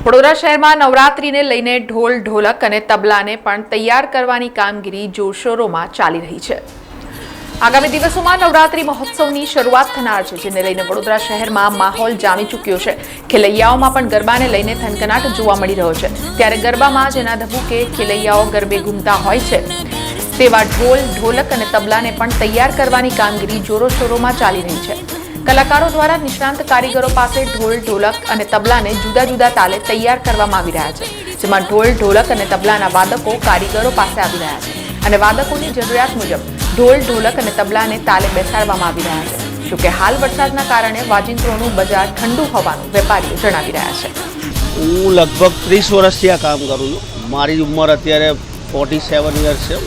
વડોદરા શહેરમાં નવરાત્રીને લઈને ઢોલ ઢોલક અને તબલાને પણ તૈયાર કરવાની કામગીરી જોરશોરોમાં ચાલી રહી છે। આગામી દિવસોમાં નવરાત્રી મહોત્સવની શરૂઆત થનાર છે, જેને લઈને વડોદરા શહેરમાં માહોલ જામી ચૂક્યો છે। ખેલૈયાઓમાં પણ ગરબાને લઈને થનગનાટ જોવા મળી રહ્યો છે। ત્યારે ગરબામાં જેના ધબૂકે ખેલૈયાઓ ગરબે ઘૂમતા હોય છે, તેવા ઢોલ ઢોલક અને તબલાને પણ તૈયાર કરવાની કામગીરી જોરોશોરોમાં ચાલી રહી છે। કલાકારો દ્વારા નિષ્ણાંત કારીગરો પાસે ઢોલ ઢોલક અને તબલાને જુદા જુદા તાલે તૈયાર કરવામાં આવી રહ્યા છે, જેમાં ઢોલ ઢોલક અને તબલાના વાદકો કારીગરો પાસે આવી રહ્યા છે અને વાદકોની જરૂરિયાત મુજબ ઢોલ ઢોલક અને તબલાને તાલે બેસાડવામાં આવી રહ્યા છે। જોકે હાલ વરસાદના કારણે વાજિંત્રોનું બજાર ઠંડુ હોવાનું વેપારીઓ જણાવી રહ્યા છે। હું લગભગ 30 વર્ષથી આ કામ કરું છું। મારી ઉંમર અત્યારે 47 યર્સ છે।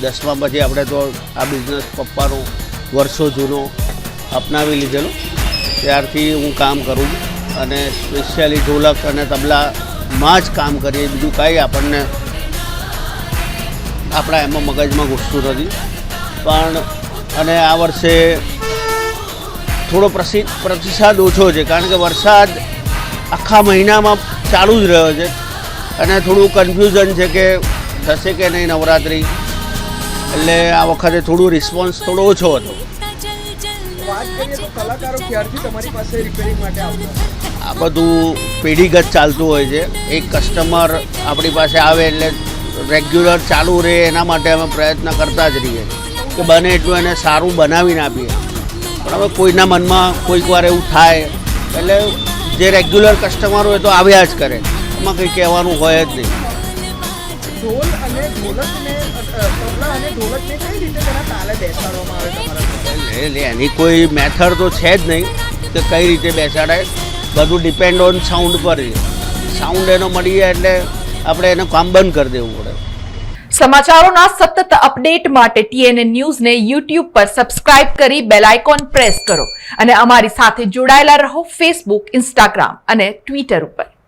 10મા પછી આપણે તો આ બિઝનેસ પપ્પાનો વર્ષો જૂનો અપનાવી લીધેલો, ત્યારથી હું કામ કરું છું અને સ્પેશિયલી ઢોલક અને તબલામાં જ કામ કરીએ, બીજું કાંઈ આપણને આપણા એમાં મગજમાં ઘૂસતું નથી। પણ અને આ વર્ષે થોડો પ્રતિસાદ ઓછો છે, કારણ કે વરસાદ આખા મહિનામાં ચાલુ જ રહ્યો છે અને થોડું કન્ફ્યુઝન છે કે થશે કે નહીં નવરાત્રિ, એટલે આ વખતે થોડું રિસ્પોન્સ થોડો ઓછો હતો। આ બધું પેઢીગત ચાલતું હોય છે। એક કસ્ટમર આપણી પાસે આવે એટલે રેગ્યુલર ચાલુ રહે, એના માટે અમે પ્રયત્ન કરતા જ રહીએ કે બને એટલું એને સારું બનાવીને આપીએ। પણ હવે કોઈના મનમાં કોઈક વાર એવું થાય, એટલે જે રેગ્યુલર કસ્ટમર હોય તો આવ્યા જ કરે, એમાં કંઈ કહેવાનું હોય જ નહીં। ઢોલ અને ઢોલકને તબલા અને ઢોલકને કઈ રીતે તેના તાલે બેસાડવામાં આવે તમારા? એટલે એની કોઈ મેથડ તો છે જ નહીં કે કઈ રીતે બેસાડાય, બધું ડિપેન્ડ ઓન સાઉન્ડ પર છે। સાઉન્ડ એનો મળી જાય એટલે આપણે એને કામ બંધ કરી દેવું પડે। સમાચારોના સતત અપડેટ માટે TNN ન્યૂઝને YouTube પર સબસ્ક્રાઇબ કરી બેલ આઇકોન પ્રેસ કરો અને અમારી સાથે જોડાયેલા રહો Facebook, Instagram અને Twitter ઉપર।